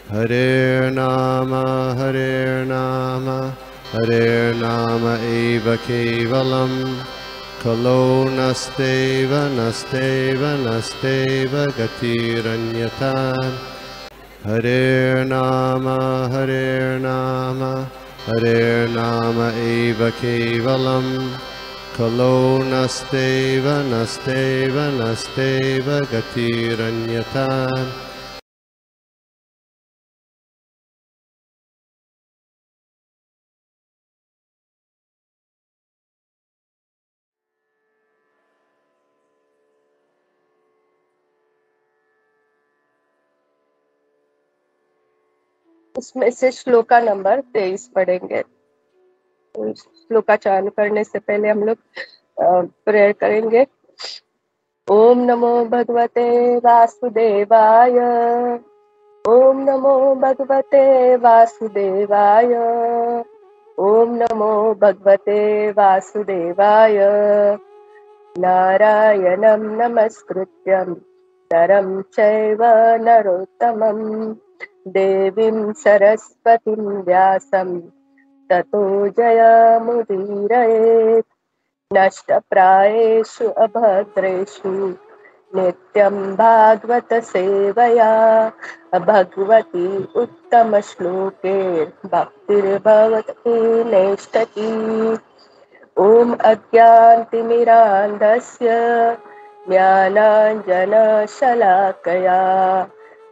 Hare Nama Hare Nama Eva Kevalam Kalo Nasteva Nasteva Nasteva Gatiranyata Hare Nama Hare Nama Eva Kevalam Kalo Nasteva Nasteva Nasteva Gatiranyata उसमें से shloka number 23 पढ़ेंगे। श्लोका चालू करने से पहले हम लोग प्रेयर करेंगे। ओम नमो भगवते वासुदेवाय। ओम नमो भगवते वासुदेवाय। ओम नमो भगवते वासुदेवाय। नारायणं नमस्कृत्यं नरं चैव नरोत्तमं देवीं सरस्वतीं व्यासं ततो जयमुदीरयेत्। नष्टप्रायेषु अभद्रेषु नित्यं भागवत सेवया भगवती उत्तमश्लोके भक्तिर्भवती नैष्ठकी। ॐ अज्ञानतिमिरान्धस्य ज्ञानाञ्जनशलाकया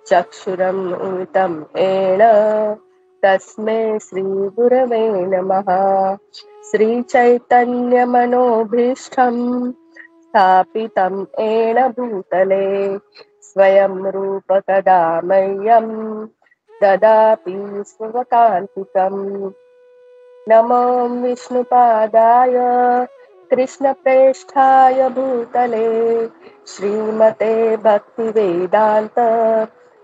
चक्षुरुन्मिलितं येन तस्मै श्रीगुरवे नमः। श्रीचैतन्यमनोभीष्टं स्थापितं येन भूतले स्वयं रूप कदा मह्यं ददाति स्वकान्तिकम्। नमो विष्णुपादाय कृष्णप्रेष्ठाय भूतले श्रीमते भक्तिवेदान्त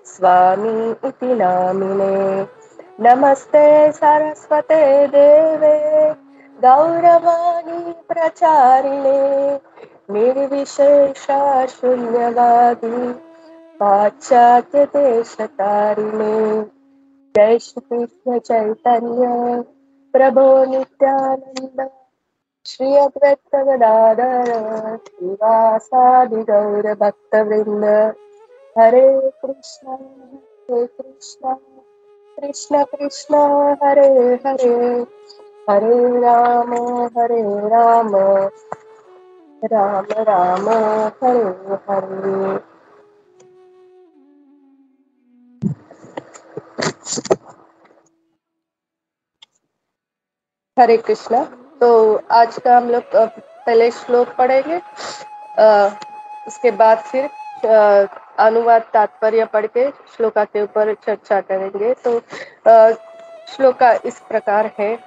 स्वामी इति नामिने। नमस्ते सरस्वते देवे गौरवाणी प्रचारिणे निर्विशेष शून्यवादी पाश्चात्य देशतारिणे। जय श्री कृष्ण चैतन्य प्रभो नित्यानंद श्री अद्वैत गदाधर श्रीवासादि गौर भक्तवृंद। हरे कृष्णा कृष्ण कृष्ण हरे हरे हरे राम राम राम हरे हरे। हरे कृष्णा। तो आज का हम लोग पहले श्लोक पढ़ेंगे, उसके बाद फिर अनुवाद तात्पर्य पढ़ के श्लोका के ऊपर चर्चा करेंगे। तो श्लोका इस प्रकार है।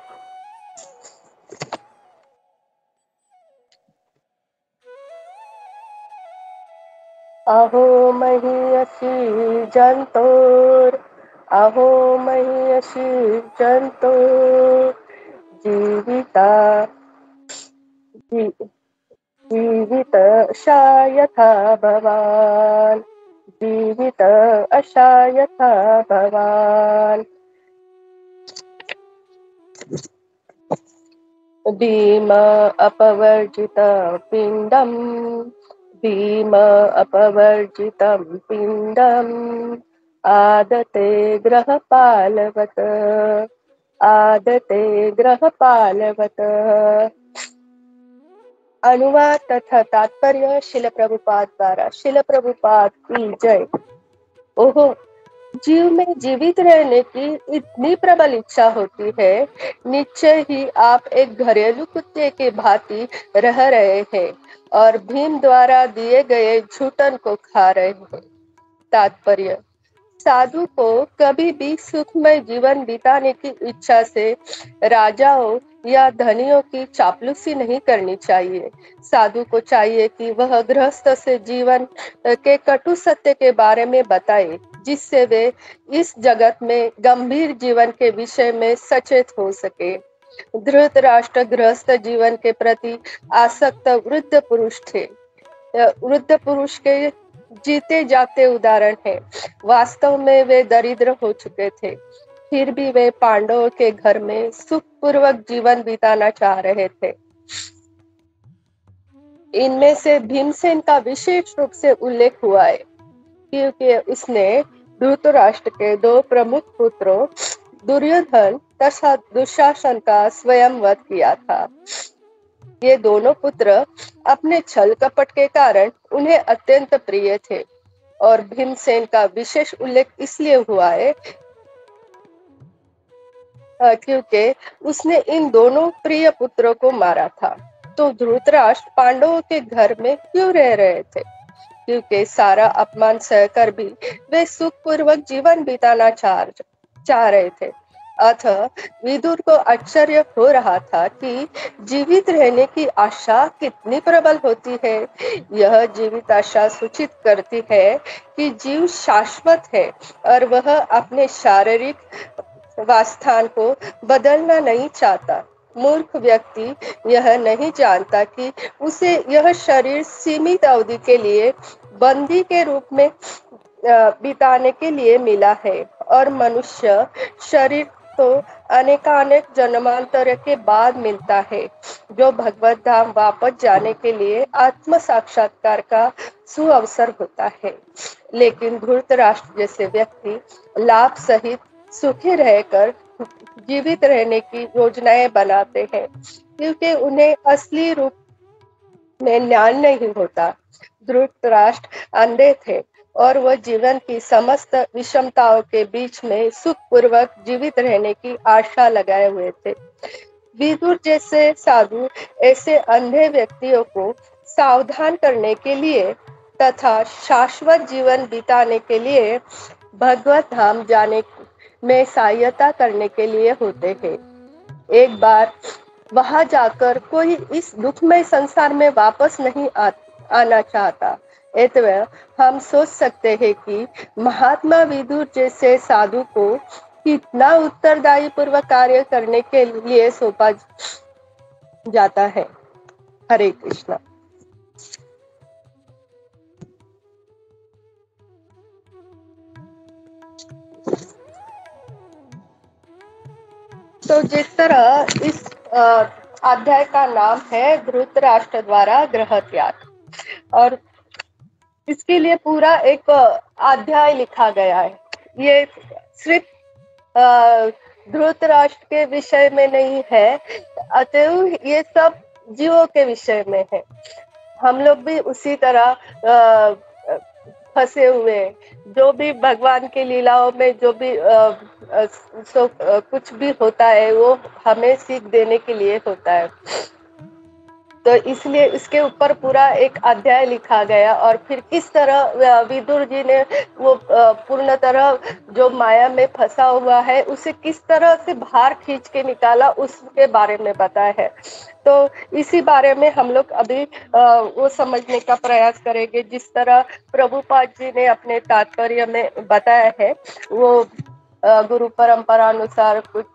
अहो महीयसी जंतोर अहो महीयसी जंतोर जीविता जीवित यथा भवान् जीवित यथा भवान्। भीम अपवर्जित पिंडम भीम अपवर्जित पिंडम आदते ग्रहपालवत् आदते ग्रहपालवत्। अनुवाद तथा तात्पर्य शिल प्रभुपाद द्वारा। शिल प्रभुपाद की जय। ओहो, जीव में जीवित रहने की इतनी प्रबल इच्छा होती है, निश्चय ही आप एक घरेलू कुत्ते के भांति रह रहे हैं और भीम द्वारा दिए गए झूठन को खा रहे हैं। तात्पर्य: साधु को कभी भी सुखमय जीवन बिताने की इच्छा से राजाओं या धनियों की चापलूसी नहीं करनी चाहिए। साधु को चाहिए कि वह गृहस्थ से जीवन के कटु सत्य के बारे में बताए, जिससे वे इस जगत में गंभीर जीवन के विषय में सचेत हो सके। धृतराष्ट्र गृहस्थ जीवन के प्रति आसक्त वृद्ध पुरुष थे। वृद्ध पुरुष के जीते जाते उदाहरण है। वास्तव में वे दरिद्र हो चुके थे, फिर भी वे पांडवों के घर में सुखपूर्वक जीवन बिताना चाह रहे थे। इनमें से भीमसेन का विशेष रूप से उल्लेख हुआ है, क्योंकि उसने धृतराष्ट्र के दो प्रमुख पुत्रों दुर्योधन तथा दुशासन का स्वयं वध किया था। ये दोनों पुत्र अपने छल कपट के कारण उन्हें अत्यंत प्रिय थे, और भीमसेन का विशेष उल्लेख इसलिए हुआ है क्योंकि उसने इन दोनों प्रिय पुत्रों को मारा था। तो धृतराष्ट्र पांडवों के घर में क्यों रह रहे थे? क्योंकि सारा अपमान सहकर भी वे सुखपूर्वक जीवन बिताना चाह रहे थे। अतः विदुर को आश्चर्य हो रहा था कि जीवित रहने की आशा कितनी प्रबल होती है। यह जीवित आशा सूचित करती है कि जीव शाश्वत है और वह अपने शारीरिक वास्थान को बदलना नहीं चाहता। मूर्ख व्यक्ति यह नहीं जानता कि उसे यह शरीर सीमित अवधि के लिए बंदी के रूप में बिताने के लिए मिला है, और मनुष्य शरीर तो अनेकानेक जन्मांतर के बाद मिलता है, जो भगवत धाम वापस जाने के लिए आत्म साक्षात्कार का सुअवसर होता है। लेकिन धृतराष्ट्र जैसे व्यक्ति लाभ सहित सुखी रहकर जीवित रहने की योजनाएं बनाते हैं, क्योंकि उन्हें असली रूप में ज्ञान नहीं होता। धृतराष्ट्र अंधे थे और वह जीवन की समस्त विषमताओं के बीच में सुखपूर्वक जीवित रहने की आशा लगाए हुए थे। विदुर जैसे साधु ऐसे अंधे व्यक्तियों को सावधान करने के लिए तथा शाश्वत जीवन बिताने के लिए भगवत धाम जाने में सहायता करने के लिए होते हैं। एक बार वहां जाकर कोई इस दुखमय संसार में वापस नहीं आना चाहता। अतः हम सोच सकते हैं कि महात्मा विदुर जैसे साधु को कितना उत्तरदायी पूर्वक कार्य करने के लिए सौंपा जाता है। हरे कृष्णा। तो जिस तरह इस अध्याय का नाम है धृतराष्ट्र द्वारा ग्रह त्याग, और इसके लिए पूरा एक अध्याय लिखा गया है। ये सिर्फ धृतराष्ट्र के विषय में नहीं है, अतएव ये सब जीवों के विषय में है। हम लोग भी उसी तरह फंसे हुए, जो भी भगवान की लीलाओं में जो भी कुछ भी होता है वो हमें सीख देने के लिए होता है। तो इसलिए इसके ऊपर पूरा एक अध्याय लिखा गया, और फिर किस तरह विदुर जी ने वो पूर्ण तरह जो माया में फंसा हुआ है उसे किस तरह से बाहर खींच के निकाला उसके बारे में बताया है। तो इसी बारे में हम लोग अभी वो समझने का प्रयास करेंगे, जिस तरह प्रभुपाद जी ने अपने तात्पर्य में बताया है। वो गुरु परंपरा अनुसार कुछ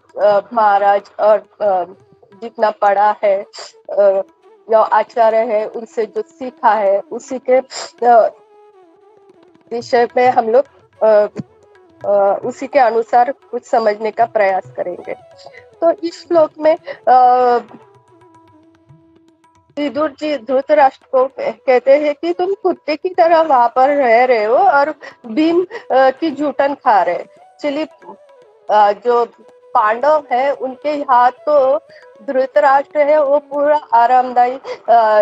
महाराज और जितना पढ़ा है जो आचार्य है उनसे जो सीखा है उसी के विषय में हम लोग उसी के अनुसार कुछ समझने का प्रयास करेंगे। तो इस श्लोक में विदुर जी धृतराष्ट्र को कहते हैं कि तुम कुत्ते की तरह वहां पर रह रहे हो और भीम की जूठन खा रहे। चलिए जो पांडव है उनके यहाँ तो धृतराष्ट्र है वो पूरा आरामदायी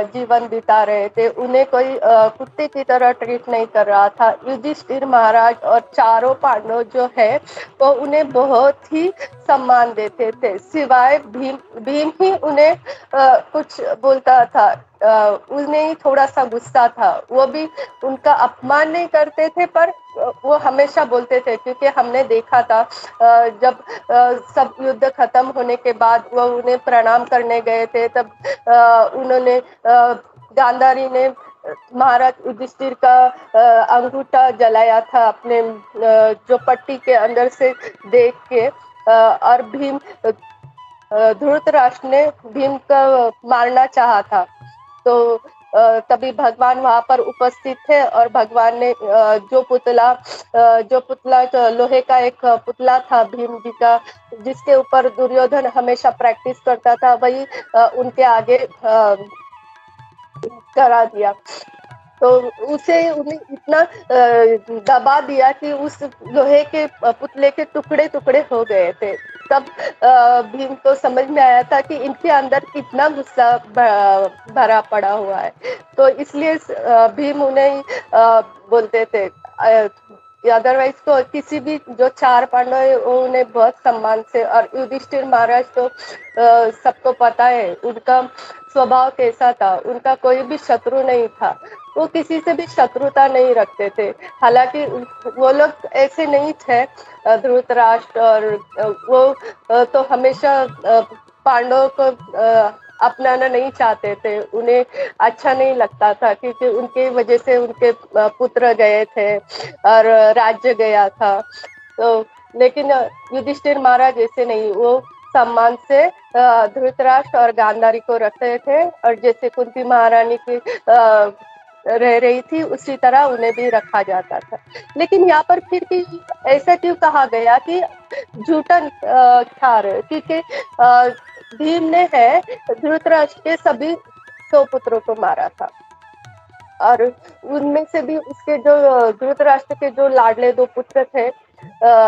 जीवन बिता रहे थे, उन्हें कोई कुत्ते की तरह ट्रीट नहीं कर रहा था। युधिष्ठिर महाराज और चारों पांडव जो है वो उन्हें बहुत ही सम्मान देते थे, सिवाय भीम ही उन्हें कुछ बोलता था, उन्हें ही थोड़ा सा गुस्सा था। वो भी उनका अपमान नहीं करते थे, पर वो हमेशा बोलते थे, क्योंकि हमने देखा था जब सब युद्ध खत्म होने के बाद वो उन्हें प्रणाम करने गए थे, तब उन्होंने गांधारी ने महाराज युधिष्ठिर का अंगूठा जलाया था अपने जो पट्टी के अंदर से देख के, और भीम धृतराष्ट्र ने भीम का मारना चाहा था। तो तभी भगवान वहां पर उपस्थित थे और भगवान ने जो पुतला लोहे का एक पुतला था भीम जी का, जिसके ऊपर दुर्योधन हमेशा प्रैक्टिस करता था, वही उनके आगे करा दिया। तो उन्हें इतना दबा दिया कि उस लोहे के पुतले के टुकड़े टुकड़े हो गए थे। तब भीम को समझ में आया था कि इनके अंदर कितना गुस्सा भरा पड़ा हुआ है। तो इसलिए भीम उन्हें बोलते थे। अदरवाइज तो किसी भी जो 4 पांडव है वो उन्हें बहुत सम्मान से, और युधिष्ठिर महाराज तो सबको पता है उनका स्वभाव कैसा था, उनका कोई भी शत्रु नहीं था, वो किसी से भी शत्रुता नहीं रखते थे। हालांकि वो लोग ऐसे नहीं थे, धृतराष्ट्र और वो तो हमेशा पांडवों को अपनाना नहीं चाहते थे, उन्हें अच्छा नहीं लगता था, क्योंकि उनके वजह से उनके पुत्र गए थे और राज्य गया था। तो लेकिन युधिष्ठिर महाराज ऐसे नहीं, वो सम्मान से धृतराष्ट्र और गांधारी को रखते थे, और जैसे कुंती महारानी की रह रही थी उसी तरह उन्हें भी रखा जाता था। लेकिन यहाँ पर फिर भी ऐसा क्यों कहा गया कि झूठा खा रहे, क्योंकि भीम ने है धृतराष्ट्र के सभी 100 पुत्रों को मारा था, और उनमें से भी उसके जो धृतराष्ट्र के जो लाडले 2 पुत्र थे,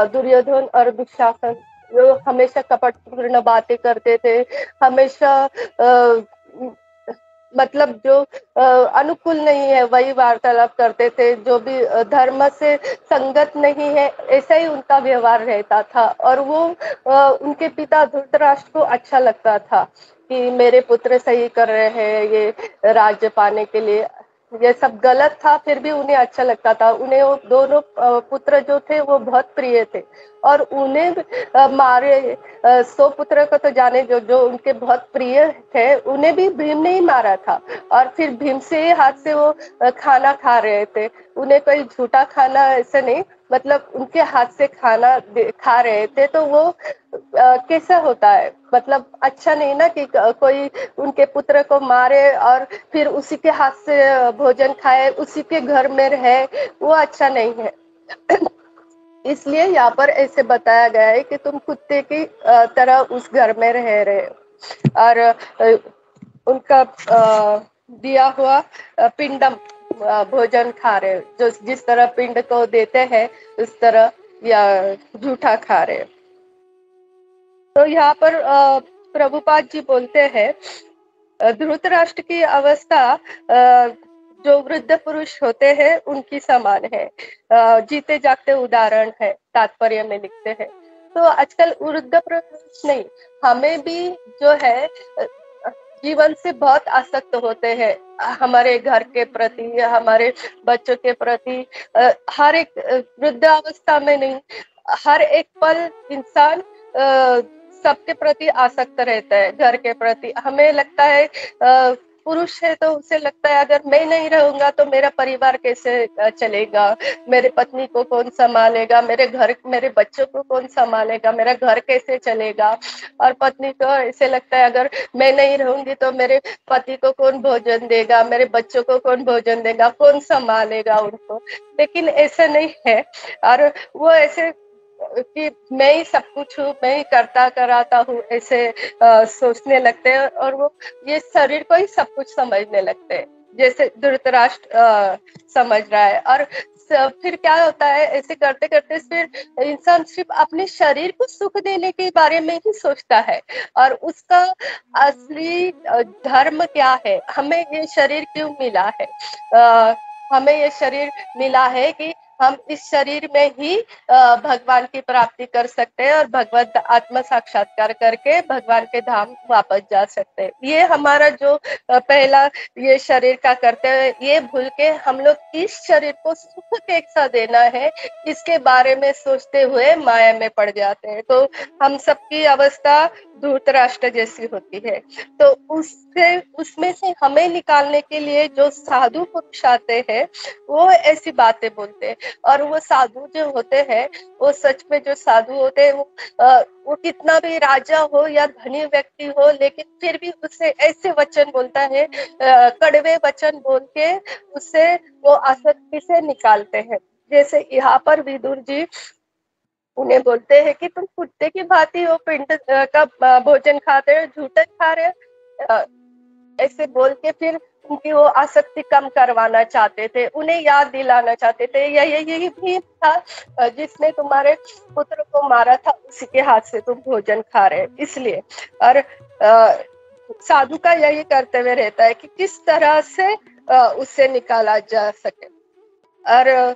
दुर्योधन और दुशासन, वो हमेशा कपटपूर्ण बातें करते थे, हमेशा मतलब जो अनुकूल नहीं है वही वार्तालाप करते थे, जो भी धर्म से संगत नहीं है ऐसा ही उनका व्यवहार रहता था। और वो उनके पिता धृतराष्ट्र को अच्छा लगता था कि मेरे पुत्र सही कर रहे हैं ये राज्य पाने के लिए। ये सब गलत था, फिर भी उन्हें अच्छा लगता था। उन्हें वो दोनों पुत्र जो थे वो बहुत प्रिय थे, और उन्हें मारे 100 पुत्र को तो जाने, जो जो उनके बहुत प्रिय थे उन्हें भी भीम ने ही मारा था। और फिर भीम से ही हाथ से वो खाना खा रहे थे, उन्हें कोई झूठा खाना ऐसे नहीं, मतलब उनके हाथ से खाना खा रहे थे। तो वो कैसा होता है, मतलब अच्छा नहीं ना कि कोई उनके पुत्र को मारे और फिर उसी के हाथ से भोजन खाए, उसी के घर में रहे, वो अच्छा नहीं है। इसलिए यहाँ पर ऐसे बताया गया है कि तुम कुत्ते की तरह उस घर में रह रहे हो, और उनका दिया हुआ पिंडम भोजन खा रहे हो, जो जिस तरह पिंड को देते हैं उस तरह या झूठा खा रहे हो। तो यहाँ पर प्रभुपाद जी बोलते हैं धृतराष्ट्र की अवस्था जो वृद्ध पुरुष होते हैं उनकी समान है, जीते जागते उदाहरण है, तात्पर्य में लिखते हैं। तो आजकल वृद्ध पुरुष नहीं, हमें भी जो है जीवन से बहुत आसक्त होते हैं, हमारे घर के प्रति, हमारे बच्चों के प्रति, हर एक वृद्धावस्था में नहीं, हर एक पल इंसान सबके प्रति आसक्त रहता है, घर के प्रति। हमें लगता है पुरुष है तो उसे लगता है अगर मैं नहीं रहूंगा तो मेरा परिवार कैसे चलेगा, मेरे पत्नी को कौन संभालेगा, मेरे बच्चों को कौन संभालेगा, मेरा घर कैसे चलेगा। और पत्नी को ऐसे लगता है अगर मैं नहीं रहूंगी तो मेरे पति को कौन भोजन देगा, मेरे बच्चों को कौन भोजन देगा, कौन संभालेगा उनको। लेकिन ऐसा नहीं है, और वो ऐसे कि मैं ही सब कुछ हूँ, मैं ही करता कराता हूँ, ऐसे सोचने लगते हैं, और वो ये शरीर को ही सब कुछ समझने लगते हैं, जैसे धृतराष्ट्र समझ रहा है। और फिर क्या होता है, ऐसे करते करते फिर इंसान सिर्फ अपने शरीर को सुख देने के बारे में ही सोचता है, और उसका असली धर्म क्या है, हमें ये शरीर क्यों मिला है। हमें ये शरीर मिला है कि हम इस शरीर में ही भगवान की प्राप्ति कर सकते हैं, और भगवत आत्म साक्षात्कार करके भगवान के धाम वापस जा सकते हैं। ये हमारा जो पहला ये शरीर का करते हैं, ये भूल के हम लोग इस शरीर को सुख कैसा देना है इसके बारे में सोचते हुए माया में पड़ जाते हैं। तो हम सबकी अवस्था धूतराष्ट्र जैसी होती है। तो उसमें से हमें निकालने के लिए जो साधु पुरुष आते हैं वो ऐसी बातें बोलते हैं। और वो साधु जो होते हैं, वो सच में जो साधु होते हैं, वो कितना भी राजा हो या धनी व्यक्ति हो, लेकिन फिर भी उससे ऐसे वचन बोलता है, कड़वे वचन बोल के उससे वो आसक्ति से निकालते हैं। जैसे यहाँ पर विदुर जी उन्हें बोलते हैं कि तुम कुत्ते की भांति हो, पिंड का भोजन खाते हो, झूठे खा रहे हो, ऐसे बोल के फिर उनकी वो आसक्ति कम करवाना चाहते थे, उन्हें याद दिलाना चाहते थे, या यही भी था जिसने तुम्हारे पुत्र को मारा था, उसी के हाथ से तुम भोजन खा रहे, इसलिए। और साधु का यही कर्तव्य रहता है कि किस तरह से उससे निकाला जा सके। और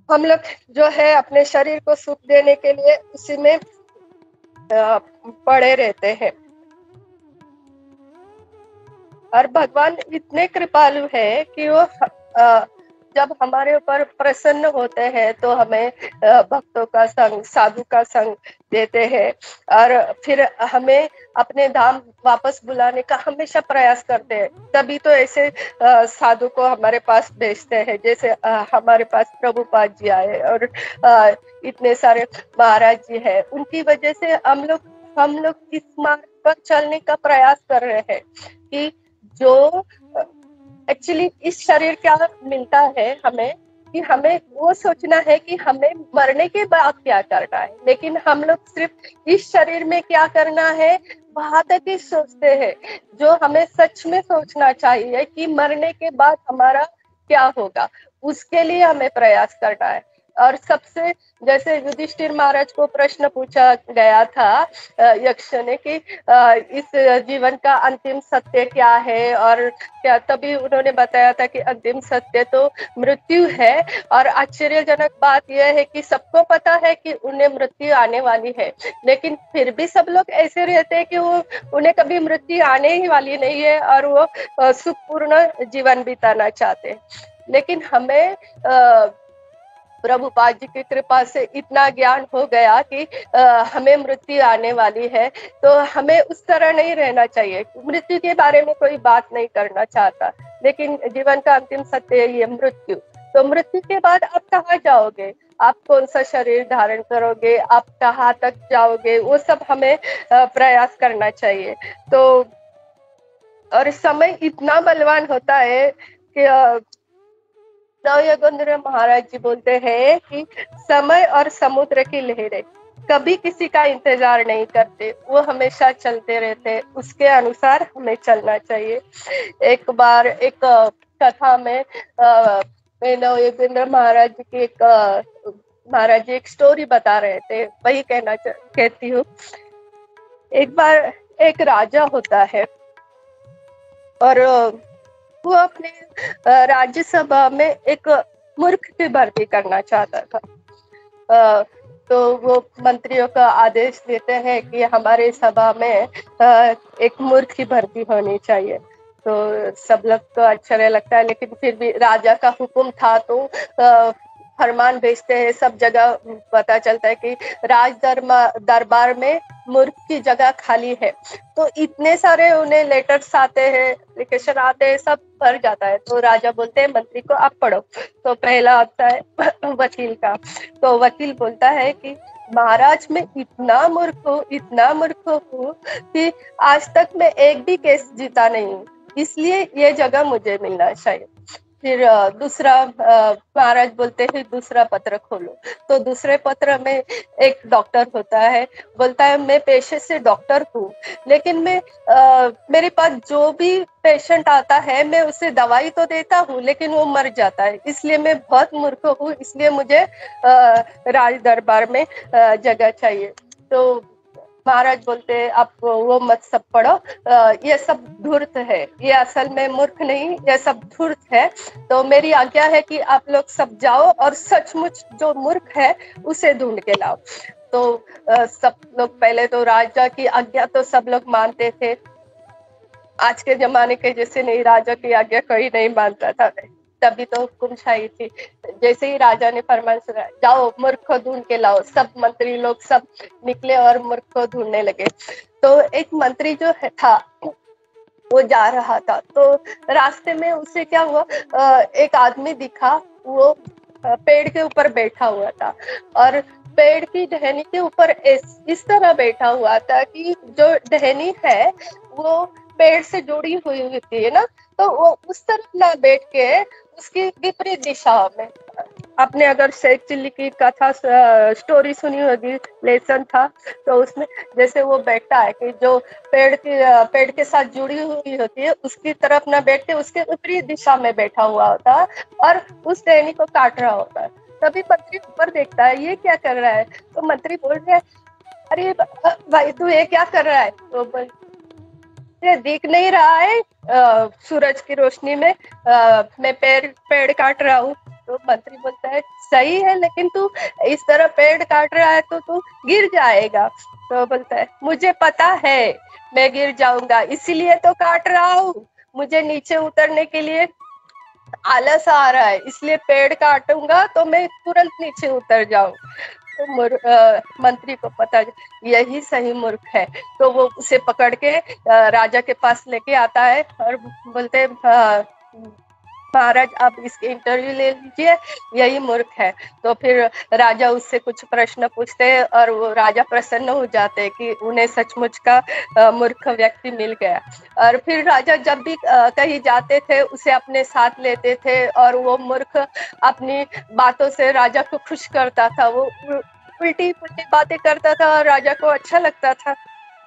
हम लोग जो है अपने शरीर को सुख देने के लिए उसी में पड़े रहते हैं। और भगवान इतने कृपालु है कि वो जब हमारे ऊपर प्रसन्न होते हैं तो हमें भक्तों का संग, साधु का संग देते हैं, और फिर हमें अपने धाम वापस बुलाने का हमेशा प्रयास करते हैं। तभी तो ऐसे साधु को हमारे पास भेजते हैं, जैसे हमारे पास प्रभुपाद जी आए, और इतने सारे महाराज जी हैं। उनकी वजह से हम लोग इस मार्ग पर चलने का प्रयास कर रहे हैं कि जो एक्चुअली इस शरीर क्या मिलता है हमें, कि हमें वो सोचना है कि हमें मरने के बाद क्या करना है, लेकिन हम लोग सिर्फ इस शरीर में क्या करना है वहां तक ही सोचते हैं। जो हमें सच में सोचना चाहिए कि मरने के बाद हमारा क्या होगा, उसके लिए हमें प्रयास करना है। और सबसे, जैसे युधिष्ठिर महाराज को प्रश्न पूछा गया था यक्ष ने कि इस जीवन का अंतिम सत्य क्या है, और क्या, तभी उन्होंने बताया था कि अंतिम सत्य तो मृत्यु है। और आश्चर्यजनक बात यह है कि सबको पता है कि उन्हें मृत्यु आने वाली है, लेकिन फिर भी सब लोग ऐसे रहते हैं कि वो उन्हें कभी मृत्यु आने ही वाली नहीं है, और वो सुखपूर्ण जीवन बिताना चाहते हैं। लेकिन हमें प्रभुपाद जी की कृपा से इतना ज्ञान हो गया कि हमें मृत्यु आने वाली है, तो हमें उस तरह नहीं रहना चाहिए। मृत्यु के बारे में कोई बात नहीं करना चाहता, लेकिन जीवन का अंतिम सत्य है ये मृत्यु। तो मृत्यु के बाद आप कहाँ जाओगे, आप कौन सा शरीर धारण करोगे, आप कहाँ तक जाओगे, वो सब हमें प्रयास करना चाहिए। तो और समय इतना बलवान होता है कि नवयुगेंद्र महाराज जी बोलते हैं कि समय और समुद्र की लहरें कभी किसी का इंतजार नहीं करते, वो हमेशा चलते रहते, उसके अनुसार हमें चलना चाहिए। एक बार एक कथा में नवयुगेंद्र महाराज जी की महाराज जी एक स्टोरी बता रहे थे, वही कहती हूँ। एक बार एक राजा होता है, और वो अपने राज्यसभा में एक मूर्ख की भर्ती करना चाहता था। तो वो मंत्रियों का आदेश देते हैं कि हमारे सभा में एक मूर्ख की भर्ती होनी चाहिए। तो सब लोग को आश्चर्य लगता है, लेकिन फिर भी राजा का हुक्म था, तो फरमान भेजते हैं। सब जगह पता चलता है कि राज दरबार में मूर्ख की जगह खाली है। तो इतने सारे उन्हें लेटर्स आते हैं, एप्लीकेशन आते हैं, सब भर जाता है। तो राजा बोलते हैं मंत्री को आप पढ़ो। तो पहला आता है वकील का। तो वकील बोलता है कि महाराज मैं इतना मूर्ख हूँ कि आज तक मैं एक भी केस जीता नहीं, इसलिए ये जगह मुझे मिलना चाहिए। फिर दूसरा महाराज बोलते हैं दूसरा पत्र खोलो। तो दूसरे पत्र में एक डॉक्टर होता है, बोलता है मैं पेशे से डॉक्टर हूँ, लेकिन मैं मेरे पास जो भी पेशेंट आता है मैं उसे दवाई तो देता हूँ, लेकिन वो मर जाता है, इसलिए मैं बहुत मूर्ख हूँ, इसलिए मुझे राज दरबार में जगह चाहिए। तो महाराज बोलते हैं आप वो मत सब पढ़ो, ये सब धूर्त है, ये असल में मूर्ख नहीं, ये सब धूर्त है। तो मेरी आज्ञा है कि आप लोग सब जाओ और सचमुच जो मूर्ख है उसे ढूंढ के लाओ। तो सब लोग, पहले तो राजा की आज्ञा तो सब लोग मानते थे, आज के जमाने के जैसे नहीं, राजा की आज्ञा कोई नहीं मानता था। तभी तो हुकुम छाई थी। जैसे ही राजा ने फरमान सुना, जाओ मूर्ख को ढूंढ के लाओ, सब मंत्री लोग सब निकले और मूर्ख को ढूंढने लगे। तो एक मंत्री जो था वो जा रहा था, तो रास्ते में उसे क्या हुआ, एक आदमी दिखा, वो पेड़ के ऊपर बैठा हुआ था और पेड़ की टहनी के ऊपर इस तरह बैठा हुआ था कि जो टहनी है वो पेड़ से जुड़ी हुई होती है ना, तो वो उस तरफ ना बैठ के उसकी विपरीत दिशा में, आपने अगर शेख चिल्ली की कथा स्टोरी सुनी होगी, लेसन था, तो उसमें जैसे वो बैठता है कि जो पेड़ के साथ जुड़ी हुई होती है उसकी तरफ ना बैठ के उसके विपरीत दिशा में बैठा हुआ होता है और उस टहनी को काट रहा होता है। तभी मंत्री ऊपर देखता है, ये क्या कर रहा है? तो मंत्री बोल रहे हैं, अरे भाई तू ये क्या कर रहा है? तो बोल, दिख नहीं रहा है सूरज की रोशनी में मैं पेड़ काट रहा हूँ। तो मंत्री बोलता है, सही है, लेकिन तू इस तरह पेड़ काट रहा है तो तू गिर जाएगा। तो बोलता है, मुझे पता है मैं गिर जाऊंगा, इसीलिए तो काट रहा हूँ, मुझे नीचे उतरने के लिए आलस आ रहा है, इसलिए पेड़ काटूंगा तो मैं तुरंत नीचे उतर जाऊं। तो मंत्री को पता यही सही मूर्ख है, तो वो उसे पकड़ के राजा के पास लेके आता है और बोलते, महाराज आप इसके इंटरव्यू ले लीजिए, यही मूर्ख है। तो फिर राजा उससे कुछ प्रश्न पूछते हैं और वो राजा प्रसन्न हो जाते हैं कि उन्हें सचमुच का मूर्ख व्यक्ति मिल गया। और फिर राजा जब भी कहीं जाते थे उसे अपने साथ लेते थे और वो मूर्ख अपनी बातों से राजा को खुश करता था, वो उल्टी पुल्टी बातें करता था और राजा को अच्छा लगता था,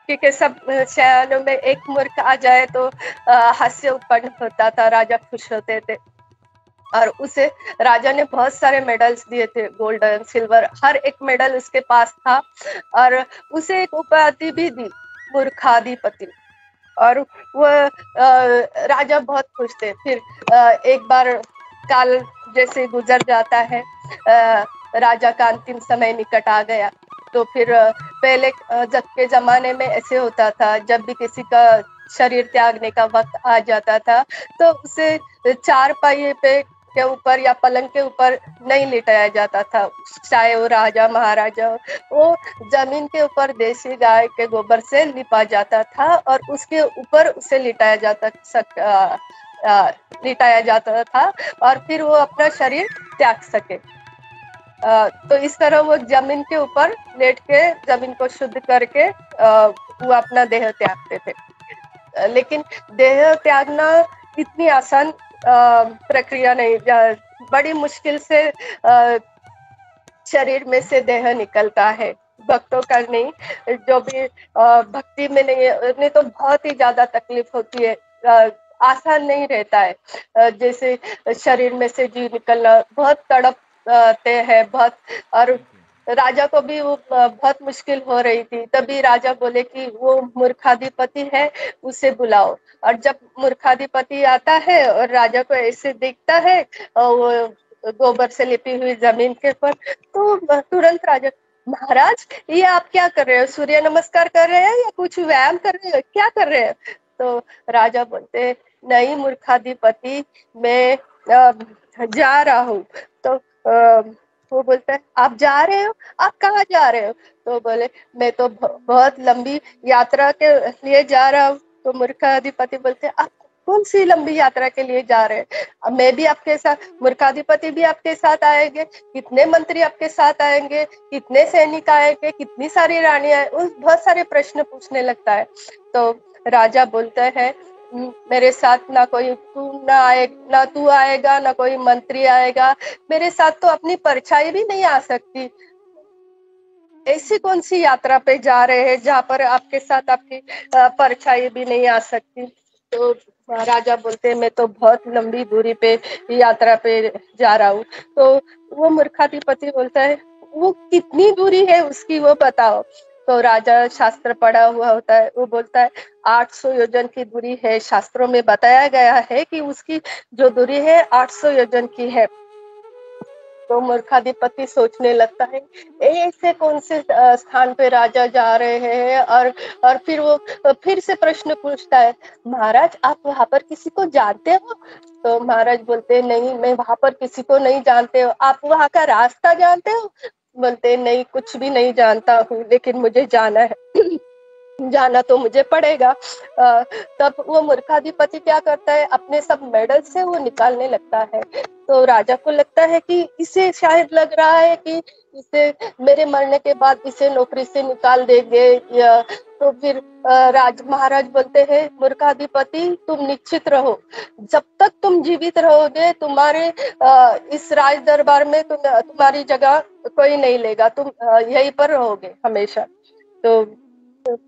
क्योंकि सब शहरों में एक मूर्ख आ जाए तो हास्य उत्पन्न होता था, राजा खुश होते थे। और उसे राजा ने बहुत सारे मेडल्स दिए थे, गोल्डन सिल्वर, हर एक मेडल उसके पास था और उसे एक उपाधि भी दी, मूर्खाधिपति। और वो राजा बहुत खुश थे। फिर एक बार काल जैसे गुजर जाता है, राजा का अंतिम समय निकट आ गया। तो फिर पहले जब के जमाने में ऐसे होता था, जब भी किसी का शरीर त्यागने का वक्त आ जाता था तो उसे चार पाई पे के ऊपर या पलंग के ऊपर नहीं लिटाया जाता था, चाहे वो राजा महाराजा हो, वो जमीन के ऊपर देसी गाय के गोबर से लिपा जाता था और उसके ऊपर उसे लिटाया जाता था और फिर वो अपना शरीर त्याग सके। तो इस तरह वो जमीन के ऊपर लेट के जमीन को शुद्ध करके वो अपना देह त्यागते थे। लेकिन देह त्यागना इतनी आसान प्रक्रिया नहीं, बड़ी मुश्किल से शरीर में से देह निकलता है, भक्तों का नहीं, जो भी भक्ति में नहीं है उन्हें तो बहुत ही ज्यादा तकलीफ होती है, आसान नहीं रहता है। जैसे शरीर में से जीव निकलना बहुत तड़पते हैं बहुत, और राजा को भी वो बहुत मुश्किल हो रही थी। तभी राजा बोले कि वो मूर्खाधिपति है, उसे बुलाओ। और जब मूर्खाधिपति आता है और राजा को ऐसे देखता है और वो गोबर से लिपी हुई जमीन के ऊपर, तो तुरंत राजा, महाराज ये आप क्या कर रहे हो? सूर्य नमस्कार कर रहे हैं या कुछ व्यायाम कर रहे हो, क्या कर रहे हो? तो राजा बोलते, नहीं मूर्खाधिपति, मैं जा रहा हूँ। तो वो बोलता है, आप जा रहे हो? आप कहाँ जा रहे हो? तो बोले, मैं तो बहुत लंबी यात्रा के लिए जा रहा हूँ। तो मूर्खाधिपति बोलते, आप कौन सी लंबी यात्रा के लिए जा रहे हैं? मैं भी आपके साथ, मूर्खाधिपति भी आपके साथ आएंगे, कितने मंत्री आपके साथ आएंगे, कितने सैनिक आएंगे, कितनी सारी रानियां, उस बहुत सारे प्रश्न पूछने लगता है। तो राजा बोलता है, मेरे साथ ना कोई ना तू आएगा, ना कोई मंत्री आएगा, मेरे साथ तो अपनी परछाई भी नहीं आ सकती। ऐसी कौन सी यात्रा पे जा रहे हैं जहाँ पर आपके साथ आपकी परछाई भी नहीं आ सकती? तो राजा बोलते हैं, मैं तो बहुत लंबी दूरी पे यात्रा पे जा रहा हूँ। तो वो मूर्खाधिपति बोलता है, वो कितनी दूरी है उसकी वो बताओ। तो राजा शास्त्र पढ़ा हुआ होता है, वो बोलता है 800 योजन की दूरी है, शास्त्रों में बताया गया है कि उसकी जो दूरी है 800 योजन की है। तो मूर्खाधिपति सोचने लगता है ऐसे कौन से स्थान पे राजा जा रहे हैं, और फिर वो फिर से प्रश्न पूछता है, महाराज आप वहां पर किसी को जानते हो? तो महाराज बोलते हैं, नहीं मैं वहां पर किसी को नहीं जानते हो। आप वहां का रास्ता जानते हो? बोलते हैं, नहीं कुछ भी नहीं जानता हूँ, लेकिन मुझे जाना है जाना तो मुझे पड़ेगा। तब वो मूर्खाधिपति क्या करता है, अपने सब मेडल से वो निकालने लगता है। तो राजा को लगता है कि इसे शायद लग रहा है कि इसे मेरे मरने के बाद इसे नौकरी से निकाल देंगे, या तो फिर महाराज बोलते हैं, मूर्खाधिपति तुम निश्चित रहो, जब तक तुम जीवित रहोगे तुम्हारे इस राज दरबार में तुम्हारी जगह कोई नहीं लेगा, तुम यहीं पर रहोगे हमेशा। तो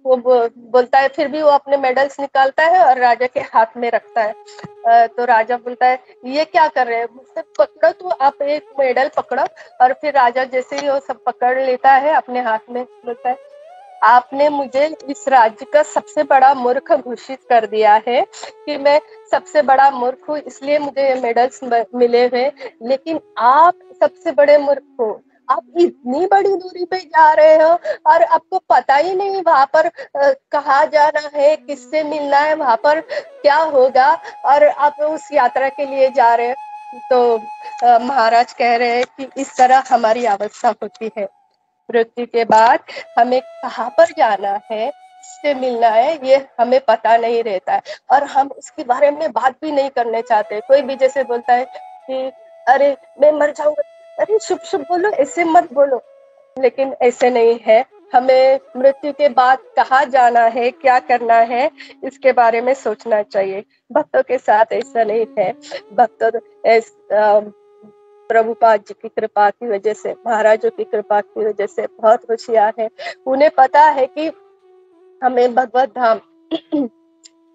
वो बोलता है, फिर भी वो अपने मेडल्स निकालता है और राजा के हाथ में रखता है। तो राजा बोलता है, ये क्या कर रहे हैं, मुझसे पकड़ो, तो आप एक मेडल पकड़ो। और फिर राजा जैसे ही वो सब पकड़ लेता है अपने हाथ में, बोलता है, आपने मुझे इस राज्य का सबसे बड़ा मूर्ख घोषित कर दिया है कि मैं सबसे बड़ा मूर्ख हूँ, इसलिए मुझे ये मेडल्स मिले हुए, लेकिन आप सबसे बड़े मूर्ख हो। आप इतनी बड़ी दूरी पे जा रहे हो और आपको पता ही नहीं वहां पर कहाँ जाना है, किससे मिलना है, वहां पर क्या होगा, और आप उस यात्रा के लिए जा रहे हैं। तो महाराज कह रहे हैं कि इस तरह हमारी अवस्था होती है, मृत्यु के बाद हमें कहाँ पर जाना है, किससे मिलना है, ये हमें पता नहीं रहता है, और हम उसके बारे में बात भी नहीं करने चाहते। कोई भी जैसे बोलता है कि अरे मैं मर जाऊंगा, अरे शुभ शुभ बोलो, ऐसे मत बोलो, लेकिन ऐसे नहीं है। हमें मृत्यु के बाद कहाँ जाना है, क्या करना है, इसके बारे में सोचना चाहिए। भक्तों के साथ ऐसा नहीं है। भक्त प्रभुपाद जी की कृपा की वजह से, महाराजों की कृपा की वजह से बहुत होशियार है। उन्हें पता है कि हमें भगवत धाम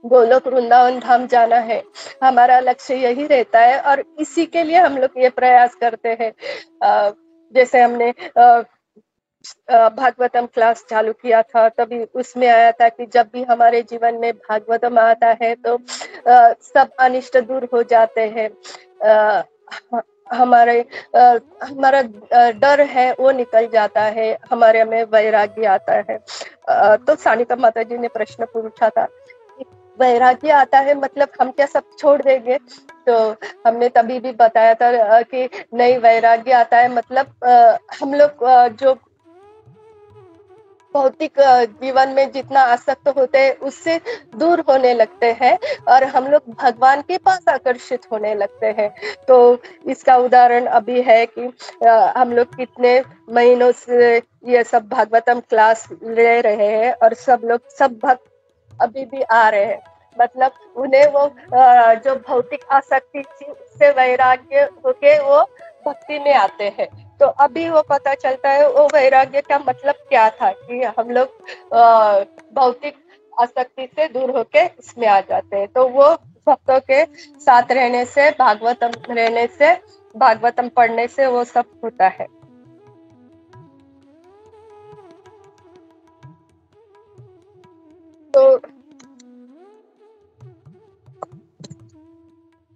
गोलोक वृंदावन धाम जाना है, हमारा लक्ष्य यही रहता है, और इसी के लिए हम लोग ये प्रयास करते हैं। जैसे हमने भागवतम क्लास चालू किया था, तभी उसमें आया था कि जब भी हमारे जीवन में भागवतम आता है तो सब अनिष्ट दूर हो जाते हैं, हमारा डर है वो निकल जाता है, हमारे में वैराग्य आता है। तो सानिका माता जी ने प्रश्न पूछा था, वैराग्य आता है मतलब हम क्या सब छोड़ देंगे? तो हमने तभी भी बताया था कि नहीं, वैराग्य आता है मतलब हम लोग जो भौतिक जीवन में जितना आसक्त होते हैं उससे दूर होने लगते हैं, और हम लोग भगवान के पास आकर्षित होने लगते हैं। तो इसका उदाहरण अभी है कि हम लोग कितने महीनों से ये सब भागवतम क्लास ले रहे हैं, और सब भक्त अभी भी आ रहे हैं, मतलब उन्हें वो जो भौतिक आसक्ति थी उससे वैराग्य होके वो भक्ति में आते हैं। तो अभी वो पता चलता है वो वैराग्य का मतलब क्या था, कि हम लोग भौतिक आसक्ति से दूर होके इसमें आ जाते हैं। तो वो भक्तों के साथ रहने से, भागवतम पढ़ने से वो सब होता है। तो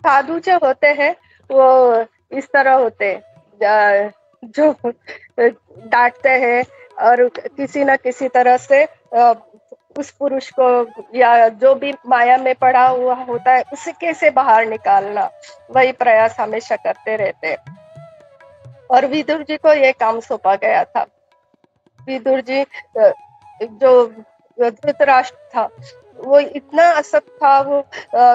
साधु जो होते हैं वो इस तरह होते हैं, जो डांटते हैं और किसी न किसी तरह से उस पुरुष को या जो भी माया में पड़ा हुआ होता है उसे कैसे बाहर निकालना, वही प्रयास हमेशा करते रहते हैं। और विदुर जी को ये काम सौंपा गया था। विदुर जी जो धृतराष्ट्र था वो इतना असक्त था, वो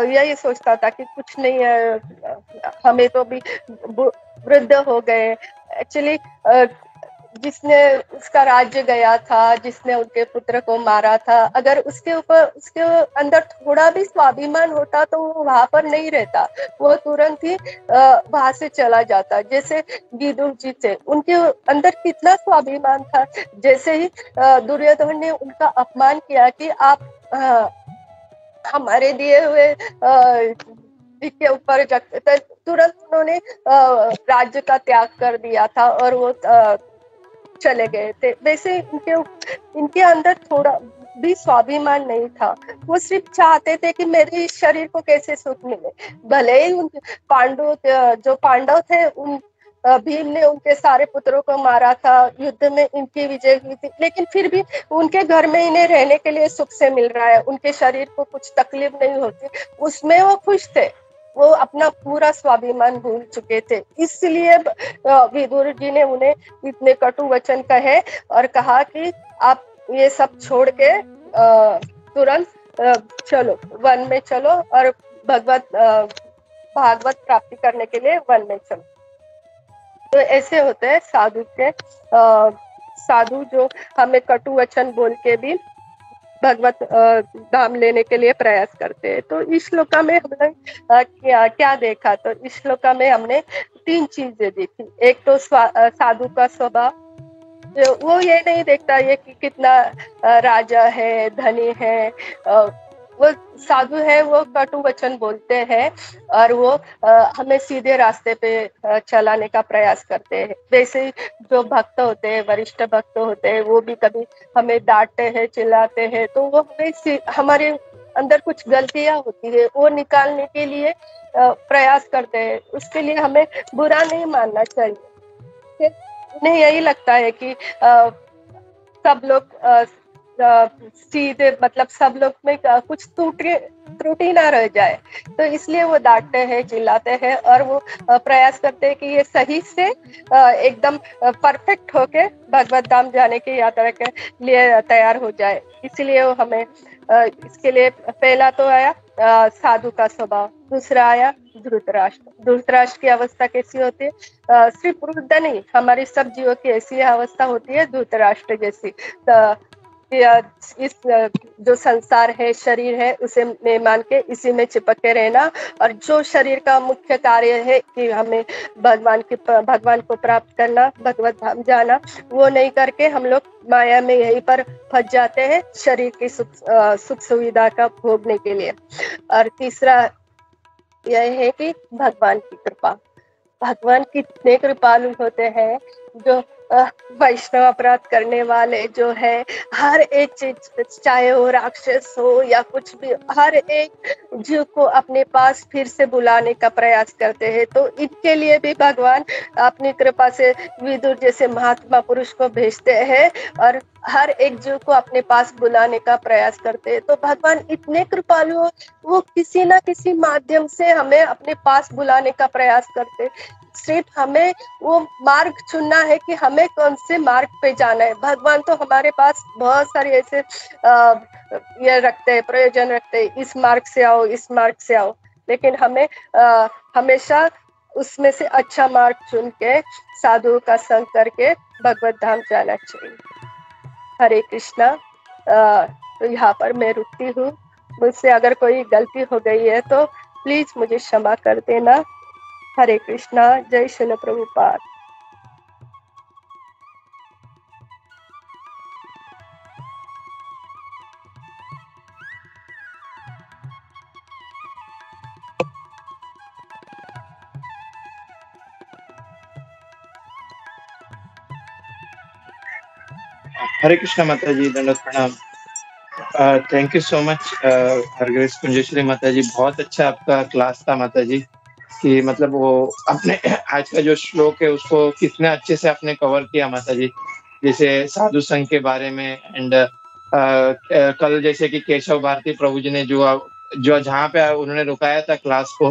यही सोचता था कि कुछ नहीं है, हमें तो भी वृद्ध हो गए। एक्चुअली जिसने उसका राज्य गया था, जिसने उनके पुत्र को मारा था, अगर उसके अंदर थोड़ा भी स्वाभिमान होता तो वो वहां पर नहीं रहता, वो तुरंत ही वहां से चला जाता। जैसे विदुर जी थे, उनके अंदर कितना स्वाभिमान था, जैसे ही दुर्योधन ने उनका अपमान किया कि आप हमारे दिए हुए के ऊपर तुरंत उन्होंने राज्य का त्याग कर दिया था और वो चले गए थे। वैसे इनके अंदर थोड़ा भी स्वाभिमान नहीं था, वो सिर्फ चाहते थे कि मेरे इस शरीर को कैसे सुख मिले। भले ही जो पांडव थे भीम ने उनके सारे पुत्रों को मारा था, युद्ध में इनकी विजय हुई थी, लेकिन फिर भी उनके घर में इन्हें रहने के लिए सुख से मिल रहा है, उनके शरीर को कुछ तकलीफ नहीं होती, उसमें वो खुश थे। वो अपना पूरा स्वाभिमान भूल चुके थे, इसलिए विदुर जी ने उन्हें इतने कटु वचन कहे और कहा कि आप ये सब छोड़ के तुरंत चलो, वन में चलो और भागवत प्राप्ति करने के लिए वन में चलो। तो ऐसे होते हैं साधु के साधु जो हमें कटु वचन बोल के भी भगवत धाम लेने के लिए प्रयास करते हैं। तो इस श्लोका में हमने क्या देखा, तो इस श्लोका में हमने 3 चीजें देखी। एक तो साधु का स्वभाव, वो ये नहीं देखता ये कि कितना राजा है, धनी है, वो साधु है, वो कटु वचन बोलते हैं और वो हमें सीधे रास्ते पे चलाने का प्रयास करते हैं। वैसे ही जो भक्त होते हैं, वरिष्ठ भक्त होते हैं, वो भी कभी हमें डांटते हैं, चिल्लाते हैं, तो वो हमें हमारे अंदर कुछ गलतियां होती है वो निकालने के लिए प्रयास करते हैं। उसके लिए हमें बुरा नहीं मानना चाहिए। उन्हें यही लगता है कि सब लोग सीधे, मतलब सब लोग में कुछ त्रुटि ना रह जाए, तो इसलिए वो डांटते हैं, चिल्लाते हैं और वो प्रयास करते हैं कि ये सही से एकदम परफेक्ट होके भगवत धाम जाने की यात्रा के लिए तैयार हो जाए। इसलिए वो हमें इसके लिए पहला तो आया साधु का स्वभाव, दूसरा आया धृतराष्ट्र। धृतराष्ट्र की अवस्था कैसी होती है? सिर्फ वृद्ध नहीं, हमारी सब जीवों की ऐसी अवस्था होती है धृतराष्ट्र जैसी। इस जो संसार है, शरीर है, उसे मैं मान के इसी में चिपक के रहना, और जो शरीर का मुख्य कार्य है कि हमें भगवान को प्राप्त करना, भगवत धाम जाना, वो नहीं करके हम लोग माया में यहीं पर फंस जाते हैं शरीर की सुख सुविधा का भोगने के लिए। और तीसरा यह है कि भगवान की कृपा, भगवान कितने कृपालु होते हैं, जो वैष्णव अपराध करने वाले जो है, हर एक चीज, चाहे वो राक्षस हो या कुछ भी, हर एक जीव को अपने पास फिर से बुलाने का प्रयास करते हैं। तो इनके लिए भी भगवान अपनी कृपा से विदुर जैसे महात्मा पुरुष को भेजते हैं और हर एक जीव को अपने पास बुलाने का प्रयास करते हैं। तो भगवान इतने कृपालु हो, वो किसी ना किसी माध्यम से हमें अपने पास बुलाने का प्रयास करते। सिर्फ हमें वो मार्ग चुनना है कि हमें कौन से मार्ग पे जाना है। भगवान तो हमारे पास बहुत सारे ऐसे ये रखते हैं, प्रयोजन रखते हैं, इस मार्ग से आओ, इस मार्ग से आओ, लेकिन हमें हमेशा उसमें से अच्छा मार्ग चुन के साधुओं का संग करके भगवत धाम जाना चाहिए। हरे कृष्णा। तो यहाँ पर मैं रुकती हूँ। मुझसे अगर कोई गलती हो गई है तो प्लीज मुझे क्षमा कर देना। हरे कृष्णा। जय श्रील प्रभुपाद। हरे कृष्णा माता जी, दंडवत प्रणाम। Thank you so much Hargreaves कुंजेश्वरी माता जी, बहुत अच्छा आपका क्लास था माता जी, कि मतलब वो अपने आज का जो श्लोक है उसको कितने अच्छे से आपने कवर किया माता जी। जैसे साधु संघ के बारे में, एंड कल जैसे कि केशव भारती प्रभु जी ने जो जहाँ पे उन्होंने रुकाया था क्लास को,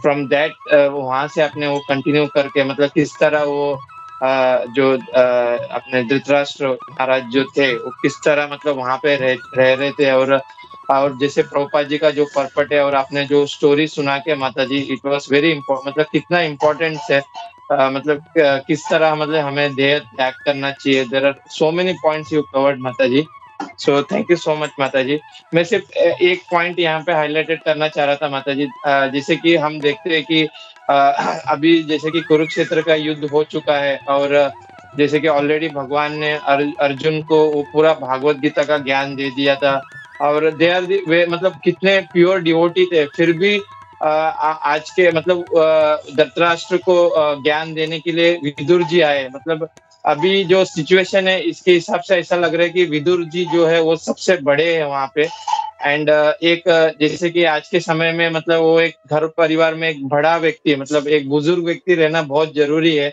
फ्रॉम दैट वहां से आपने वो कंटिन्यू करके, मतलब किस तरह वो जो अपने धृतराष्ट्र महाराज जो थे वो किस तरह मतलब वहां पे रह रहे थे, और जैसे प्रभुपाद जी का जो पर्पट है, और आपने जो स्टोरी सुना के माता जी, इट वाज वेरी इम्पोर्टेंट, मतलब कितना इम्पोर्टेंट है, मतलब किस तरह मतलब हमें देह त्याग करना चाहिए। There are so many points you covered माता जी, so thank you so much माता जी। मैं सिर्फ एक पॉइंट यहाँ पे हाईलाइटेड करना चाह रहा था माता जी, जैसे कि हम देखते हैं कि अभी जैसे कि कुरुक्षेत्र का युद्ध हो चुका है, और जैसे कि ऑलरेडी भगवान ने अर्जुन को वो पूरा भागवत गीता का ज्ञान दे दिया था, और दे आर वे मतलब कितने प्योर डिवोटी थे, फिर भी आज के मतलब धृतराष्ट्र को ज्ञान देने के लिए विदुर जी आए। मतलब अभी जो सिचुएशन है इसके हिसाब से ऐसा लग रहा है कि विदुर जी जो है वो सबसे बड़े हैं वहाँ पे, एंड एक जैसे कि आज के समय में मतलब वो एक घर परिवार में एक बड़ा व्यक्ति, मतलब एक बुजुर्ग व्यक्ति रहना बहुत जरूरी है।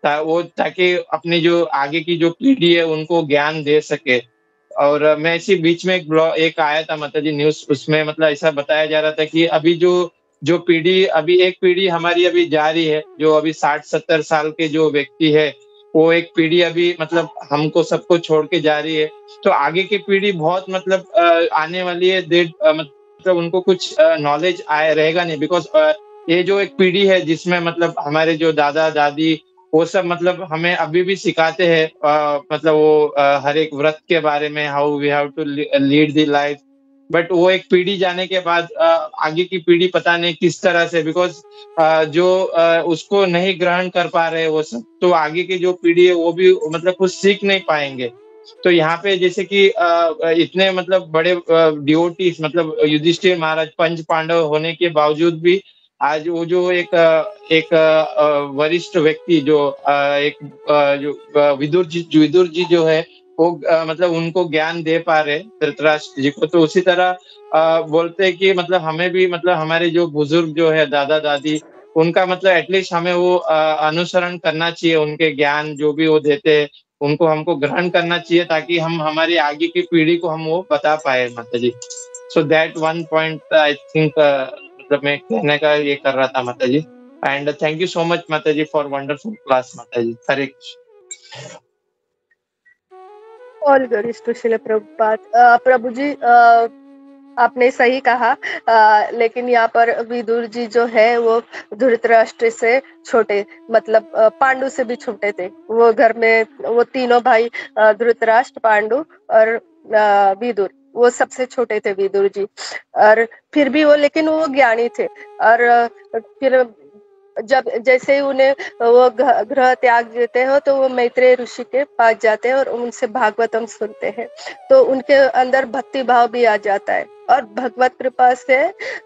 वो ताकि अपनी जो आगे की जो पीढ़ी है उनको ज्ञान दे सके। और मैं इसी बीच में एक आया था माताजी न्यूज़, उसमें मतलब ऐसा बताया जा रहा था कि अभी जो जो पीढ़ी अभी एक पीढ़ी हमारी अभी जा रही है, जो अभी 60-70 साल के जो व्यक्ति है, वो एक पीढ़ी अभी मतलब हमको सबको छोड़ के जा रही है। तो आगे की पीढ़ी बहुत मतलब आने वाली है, मतलब उनको कुछ नॉलेज आया रहेगा नहीं, बिकॉज़ ये जो एक पीढ़ी है जिसमें मतलब हमारे जो दादा-दादी वो सब मतलब हमें अभी भी सिखाते हैं, मतलब वो हर एक व्रत के बारे में, how we have to lead the life. But वो एक पीढ़ी जाने के बाद आगे की पीढ़ी पता नहीं किस तरह से, बिकॉज़ जो उसको नहीं ग्रहण कर पा रहे वो सब, तो आगे की जो पीढ़ी है वो भी मतलब कुछ सीख नहीं पाएँगे। तो यहाँ पे जैसे कि इतने मतलब बड़े डिवोटीज़ मतलब युधिष्ठिर महाराज पंच पांडव होने के बावजूद भी आज वो जो वरिष्ठ व्यक्ति जो विदुर जी जो है वो मतलब उनको ज्ञान दे पा रहे धृतराष्ट्र जी को। तो उसी तरह बोलते हैं कि मतलब हमें भी मतलब हमारे जो बुजुर्ग जो है दादा-दादी उनका मतलब एटलीस्ट हमें वो अनुसरण करना चाहिए, उनके ज्ञान जो भी वो देते हैं, उनको हमको ग्रहण करना चाहिए ताकि हम हमारी आगे की पीढ़ी को हम वो बता पाएँ माताजी। So that one point I think मतलब मैं कहने का ये कर रहा था माताजी। And thank you so much माताजी फॉर वंडरफुल क्लास माताजी। Hare Krishna. All glories to Srila Prabhupada. प्रभु जी, आपने सही कहा, लेकिन यहाँ पर विदुर जी जो है वो धृतराष्ट्र से छोटे, मतलब पांडु से भी छोटे थे। वो घर में वो तीनों भाई, धृतराष्ट्र, पांडु और विदुर, वो सबसे छोटे थे विदुर जी। और फिर भी वो, लेकिन वो ज्ञानी थे। और फिर जब जैसे ही उन्हें वो ग्रह त्याग देते हो तो वो मैत्रेय ऋषि के पास जाते हैं और उनसे भागवतम सुनते हैं, तो उनके अंदर भक्ति भाव भी आ जाता है। और भगवत कृपा से,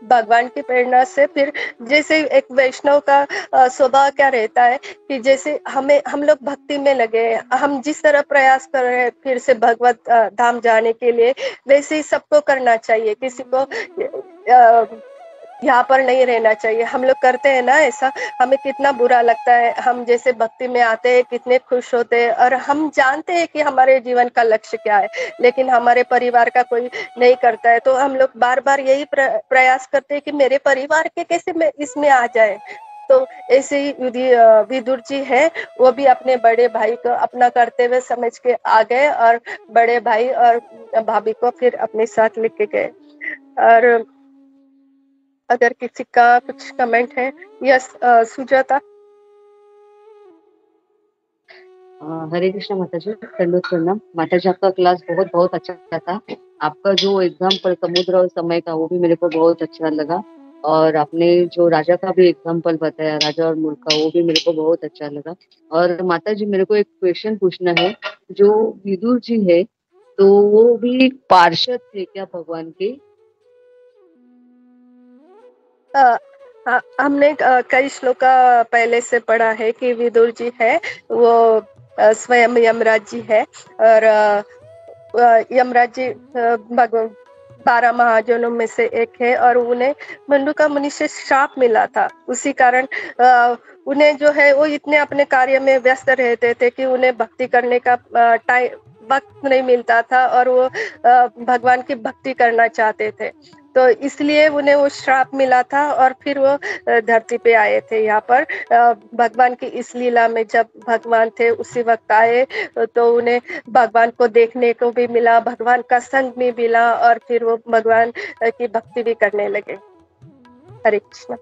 भगवान की प्रेरणा से, फिर जैसे एक वैष्णव का स्वभाव क्या रहता है कि जैसे हम लोग भक्ति में लगे हैं, हम जिस तरह प्रयास कर रहे हैं फिर से भगवत धाम जाने के लिए, वैसे ही सबको करना चाहिए। किसी को यहाँ पर नहीं रहना चाहिए। हम लोग करते हैं ना ऐसा, हमें कितना बुरा लगता है। हम जैसे भक्ति में आते हैं कितने खुश होते हैं, और हम जानते हैं कि हमारे जीवन का लक्ष्य क्या है, लेकिन हमारे परिवार का कोई नहीं करता है, तो हम लोग बार बार यही प्रयास करते हैं कि मेरे परिवार के कैसे में इसमें आ जाए। तो ऐसे ही विदुर जी है, वो भी अपने बड़े भाई को अपना कर्तव्य समझ के आ गए और बड़े भाई और भाभी को फिर अपने साथ लेके गए। और अगर किसी का कुछ कमेंट है, यस सुजाता। हरे कृष्णा माता जी, दंडोत प्रणाम माता जी। आपका क्लास बहुत बहुत अच्छा था। आपका जो एग्जाम्पल समुद्र और समय का वो भी मेरे को बहुत अच्छा लगा, और आपने जो राजा का भी एग्जाम्पल बताया, राजा और मूर्ख का, वो भी मेरे को बहुत अच्छा लगा। और माता जी मेरे को एक क्वेश्चन पूछना है, जो विदुर जी है तो वो भी पार्षद थे क्या भगवान के? हमने कई श्लोक पहले से पढ़ा है कि विदुर जी है वो स्वयं यमराज जी है। और यमराज जी भगवान 12 महाजनों में से एक है, और उन्हें मंडूका मुनि से श्राप मिला था। उसी कारण उन्हें जो है वो इतने अपने कार्य में व्यस्त रहते थे कि उन्हें भक्ति करने का टाइम वक्त नहीं मिलता था, और वो भगवान की भक्ति करना चाहते थे, तो इसलिए उन्हें वो श्राप मिला था। और फिर वो धरती पे आए थे यहाँ पर। भगवान की इस लीला में जब भगवान थे उसी वक्त आए, तो उन्हें भगवान को देखने को भी मिला, भगवान का संग भी मिला, और फिर वो भगवान की भक्ति भी करने लगे। हरे कृष्ण।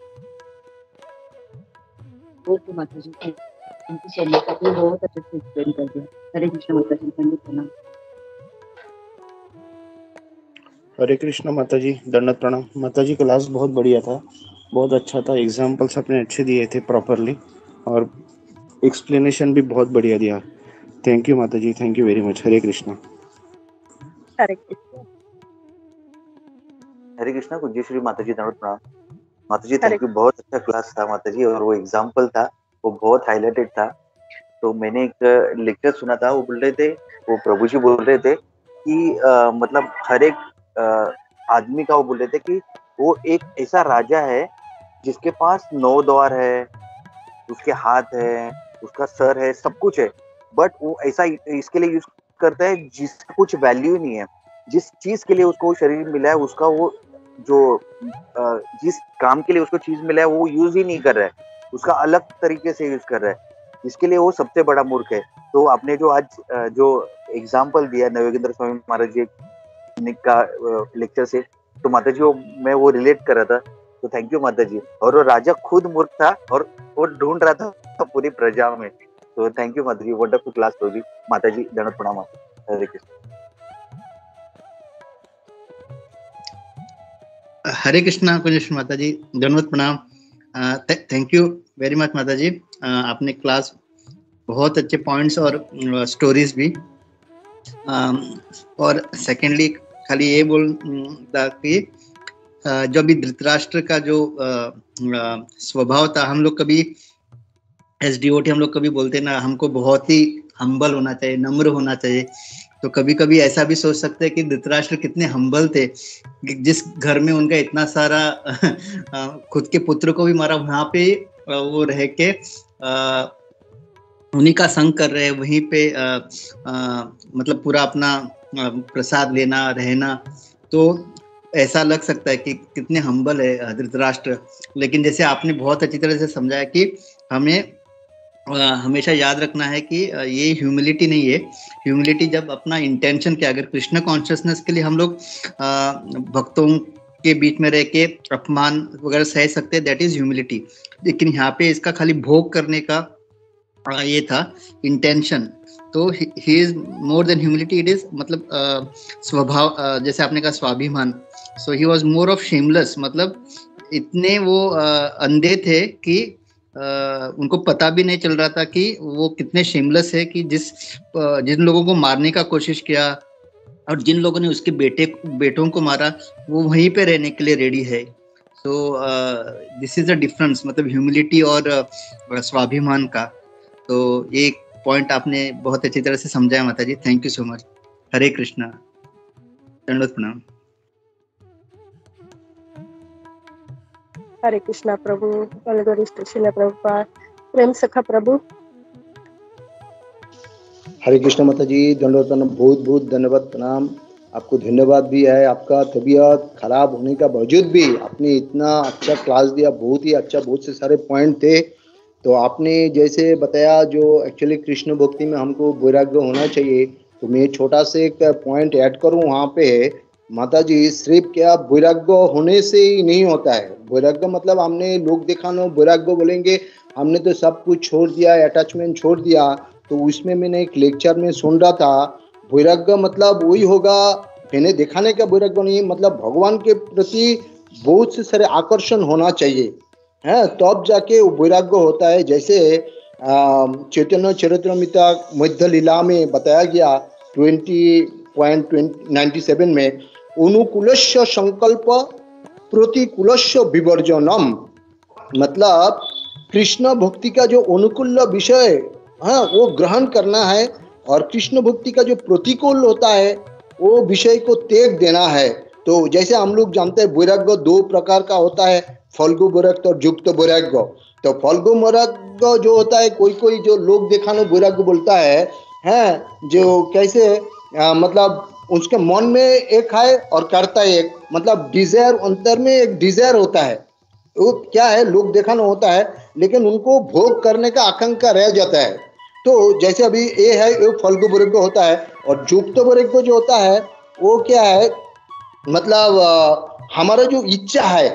ओके माता जी, थैंक यू सो मच, आपने बहुत अच्छे से एक्सप्लेन कर दिया। हरे कृष्ण माता जी, दंडोत प्रणाम। हरे कृष्ण माता जी, दंडवत प्रणाम माता जी। क्लास बहुत बढ़िया था, बहुत अच्छा था। एग्जाम्पल्स आपने अच्छे दिए थे प्रॉपरली, और एक्सप्लेनेशन भी बहुत बढ़िया दिया। थैंक यू माता जी, थैंक यू वेरी मच। हरे कृष्णा। हरे कृष्ण। हरे कृष्णा। कुंजी श्री माता जी, दंडवत प्रणाम माता जी। हरे थैंक यू, बहुत अच्छा क्लास था माता जी, और वो एग्जाम्पल था वो बहुत हाईलाइटेड था। तो मैंने एक लेक्चर सुना था, वो बोल रहे थे, वो प्रभु जी बोल रहे थे कि मतलब हर एक आदमी का, वो बोल रहे थे कि वो एक ऐसा राजा है जिसके पास 9 द्वार है, उसके हाथ है, उसका सर है, सब कुछ है, बट वो ऐसा इसके लिए यूज करता है जिसका कुछ वैल्यू नहीं है। जिस चीज के लिए उसको शरीर मिला है, उसका वो जो जिस काम के लिए उसको चीज मिला है वो यूज ही नहीं कर रहा है, उसका अलग तरीके से यूज कर रहा है, जिसके लिए वो सबसे बड़ा मूर्ख है। तो आपने जो आज जो एग्जाम्पल दिया नवयोगेंद्र स्वामी महाराज जी का लेक्चर से, तो माता जी मैं वो रिलेट कर रहा था, तो थैंक यू माता जी। और वो राजा खुद मूर्ख था और वो ढूंढ रहा था पूरी प्रजा में। तो थैंक यू माता जी, वंडरफुल क्लास होगी माता जी। दंडवत प्रणाम। हरे कृष्ण। हरे कृष्णा कुंजेश्वरी माता जी, दंडवत प्रणाम। थैंक यू वेरी मच माता जी। आपने क्लास बहुत अच्छे पॉइंट्स और स्टोरीज भी, और सेकेंडली खाली ये बोलता कि जो भी धृतराष्ट्र का जो स्वभाव था, हम लोग कभी एस डिओटी हम लोग कभी बोलते ना, हमको बहुत ही हम्बल होना चाहिए, नम्र होना चाहिए। तो कभी कभी ऐसा भी सोच सकते हैं कि धृतराष्ट्र कितने हम्बल थे, जिस घर में उनका इतना सारा खुद के पुत्र को भी मारा, वहां पे वो रह के उन्हीं का संग कर रहे हैं, वहीं पे मतलब पूरा अपना प्रसाद लेना रहना। तो ऐसा लग सकता है कि कितने हम्बल है धृतराष्ट्र। लेकिन जैसे आपने बहुत अच्छी तरह से समझाया कि हमें हमेशा याद रखना है कि ये ह्यूमिलिटी नहीं है। ह्यूमिलिटी जब अपना इंटेंशन के, अगर कृष्ण कॉन्शियसनेस के लिए हम लोग भक्तों के बीच में रह के अपमान वगैरह सह सकते हैं, दैट इज ह्यूमिलिटी। लेकिन यहाँ पे इसका खाली भोग करने का ये था इंटेंशन, तो he is more than humility, it is मतलब स्वभाव, जैसे आपने कहा स्वाभिमान। So he was more of shameless, मतलब इतने वो अंधे थे कि उनको पता भी नहीं चल रहा था कि वो कितने शेमलेस है, कि जिन लोगों को मारने का कोशिश किया और जिन लोगों ने उसके बेटों को मारा, वो वहीं पे रहने के लिए रेडी है। So this is a difference, मतलब ह्यूमिलिटी और स्वाभिमान का। तो ये पॉइंट आपने बहुत अच्छी तरह से समझाया माता जी, थैंक यू सो मच। हरे कृष्णा, दंडवत प्रणाम। हरे कृष्णा प्रभु, अलगरिष्ठ शिला प्रभुपाद, प्रेम सखा प्रभु। हरे कृष्ण माता जी, दंडवत प्रणाम, बहुत बहुत धन्यवाद प्रणाम। आपको धन्यवाद भी है, आपका तबीयत खराब होने का बावजूद भी आपने इतना अच्छा क्लास दिया, बहुत ही अच्छा, बहुत से सारे पॉइंट थे। तो आपने जैसे बताया जो एक्चुअली कृष्ण भक्ति में हमको वैराग्य होना चाहिए, तो मैं छोटा से एक पॉइंट ऐड करूं वहाँ पे। माता जी, सिर्फ क्या वैराग्य होने से ही नहीं होता है। वैराग्य मतलब हमने लोग दिखाना वैराग्य बोलेंगे, हमने तो सब कुछ छोड़ दिया, अटैचमेंट छोड़ दिया। तो उसमें मैंने एक लेक्चर में सुन रहा था, वैराग्य मतलब वही होगा, मैंने दिखाने का वैराग्य नहीं, मतलब भगवान के प्रति बहुत से सारे आकर्षण होना चाहिए है, तब जाके वो वैराग्य होता है। जैसे चैतन्य चरितमृता मध्य लीला में बताया गया 20.97 में, अनुकूलस्य संकल्प प्रतिकूलस्य विवर्जनम, मतलब कृष्ण भक्ति का जो अनुकूल विषय है वो ग्रहण करना है, और कृष्ण भक्ति का जो प्रतिकूल होता है वो विषय को त्याग देना है। तो जैसे हम लोग जानते हैं वैराग्य दो प्रकार का होता है, फल्गु वैराग्य और युक्त वैराग्य। तो फल्गु वैराग्य जो होता है, कोई कोई जो लोग दिखाने वैराग्य बोलता है जो कैसे मतलब उसके मन में एक है और करता है एक, मतलब डिजायर, अंतर में एक डिजायर होता है, वो क्या है लोग दिखाना होता है, लेकिन उनको भोग करने का आकांक्षा रह जाता है। तो जैसे अभी ये है, ये फल्गु वैराग्य होता है, और युक्त वैराग्य जो होता है वो क्या है, मतलब हमारा जो इच्छा है,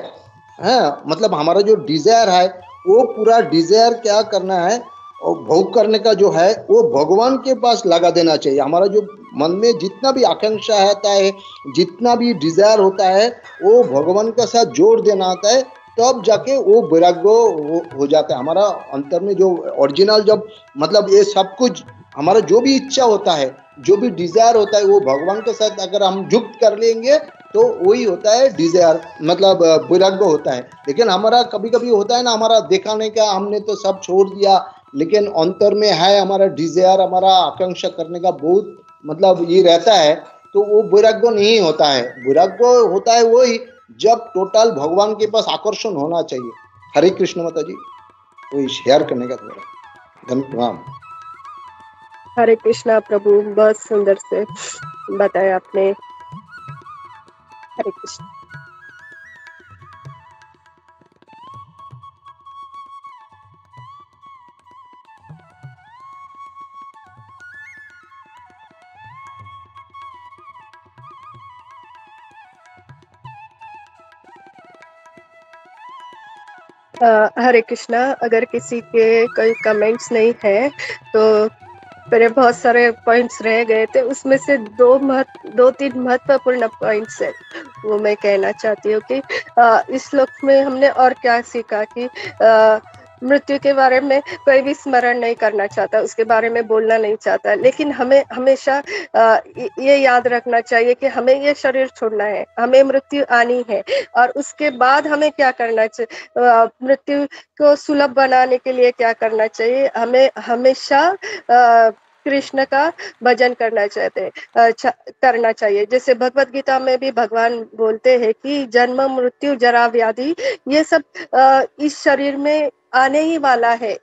मतलब हमारा जो डिजायर है, वो पूरा डिजायर क्या करना है, और भोग करने का जो है वो भगवान के पास लगा देना चाहिए। हमारा जो मन में जितना भी आकांक्षा आता है, जितना भी डिजायर होता है, वो भगवान के साथ जोड़ देना आता है, तब जाके वो वैराग्य हो जाता है हमारा अंतर में। जो ओरिजिनल जब मतलब ये सब कुछ हमारा जो भी इच्छा होता है, जो भी डिजायर होता है, वो भगवान के साथ अगर हम युक्त कर लेंगे तो वही होता है डिजायर, मतलब वैराग्य होता है। लेकिन हमारा कभी कभी होता है ना, हमारा दिखाने का हमने तो सब छोड़ दिया, लेकिन अंतर में है हमारा डिजायर, हमारा आकांक्षा करने का बहुत मतलब ये रहता है, तो वो वैराग्य नहीं होता है। वैराग्य होता है वही जब टोटल भगवान के पास आकर्षण होना चाहिए। हरे कृष्ण माता जी, वही शेयर करने का थोड़ा। धन्यवाद। हरे कृष्णा प्रभु, बहुत सुंदर से बताया आपने। हरे कृष्ण। हरे कृष्णा, अगर किसी के कोई कमेंट्स नहीं है तो मेरे बहुत सारे पॉइंट्स रह गए थे, उसमें से दो तीन महत्वपूर्ण पॉइंट्स है, वो मैं कहना चाहती हूँ कि इस श्लोक में हमने और क्या सीखा कि मृत्यु के बारे में कोई भी स्मरण नहीं करना चाहता, उसके बारे में बोलना नहीं चाहता, लेकिन हमें हमेशा ये याद रखना चाहिए कि हमें ये शरीर छोड़ना है, हमें मृत्यु आनी है, और उसके बाद हमें क्या करना चाहिए, मृत्यु को सुलभ बनाने के लिए क्या करना चाहिए, हमें हमेशा कृष्ण का भजन करना चाहिए। जैसे भगवत गीता में भी भगवान बोलते हैं कि जन्म मृत्यु जरा व्याधि ये सब इस शरीर में आने ही वाला है।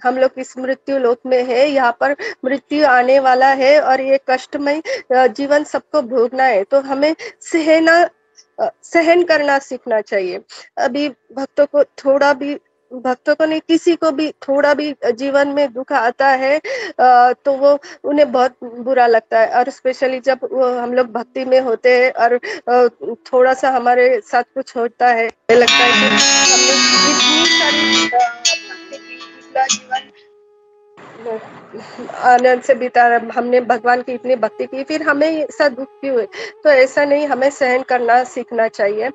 हम लोग इस मृत्यु लोक में है, यहाँ पर मृत्यु आने वाला है और ये कष्टमय जीवन सबको भोगना है, तो हमें सहन करना सीखना चाहिए। अभी भक्तों को नहीं, किसी को भी थोड़ा भी जीवन में दुख आता है तो वो उन्हें बहुत बुरा लगता है, और स्पेशली जब हम लोग भक्ति में होते हैं और थोड़ा सा हमारे साथ कुछ होता है, लगता है कि हमने इतनी सारी भक्ति की, इतना जीवन आनंद से बिता, हमने भगवान की इतनी भक्ति की, फिर हमें ऐसा दुख क्यों है। तो ऐसा नहीं, हमें सहन करना सीखना चाहिए।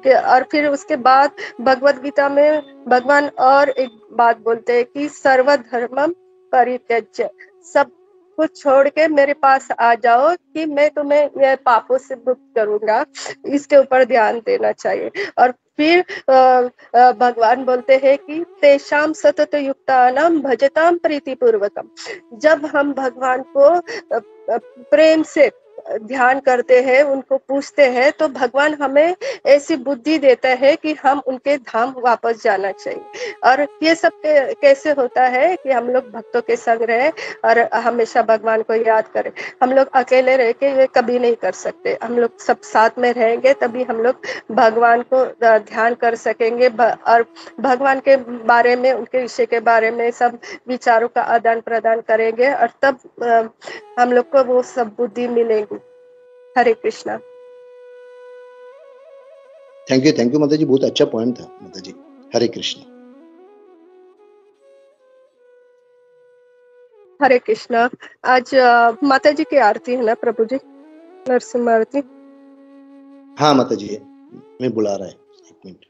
और फिर उसके बाद भगवत गीता में भगवान और एक बात बोलते हैं कि सर्वधर्मम परित्यज्य, सब कुछ छोड़ के मेरे पास आ जाओ कि मैं तुम्हें यह पापों से मुक्त करूंगा। इसके ऊपर ध्यान देना चाहिए। और फिर भगवान बोलते हैं कि तेषाम सतत युक्तानाम भजताम प्रीतिपूर्वकम, जब हम भगवान को प्रेम से ध्यान करते हैं, उनको पूछते हैं, तो भगवान हमें ऐसी बुद्धि देता है कि हम उनके धाम वापस जाना चाहिए। और ये सब कैसे होता है कि हम लोग भक्तों के संग रहे और हमेशा भगवान को याद करें। हम लोग अकेले रह के ये कभी नहीं कर सकते, हम लोग सब साथ में रहेंगे तभी हम लोग भगवान को ध्यान कर सकेंगे और भगवान के बारे में, उनके विषय के बारे में सब विचारों का आदान प्रदान करेंगे, और तब हम लोग को वो सब बुद्धि मिलेगी। हरे कृष्णा। थैंक यू माता जी, बहुत अच्छा पॉइंट था माता जी। हरे कृष्णा। हरे कृष्णा। आज माता जी की आरती है ना प्रभु जी, नरसिम्हा आरती। हाँ माता जी, मैं बुला रहा है, एक मिनट।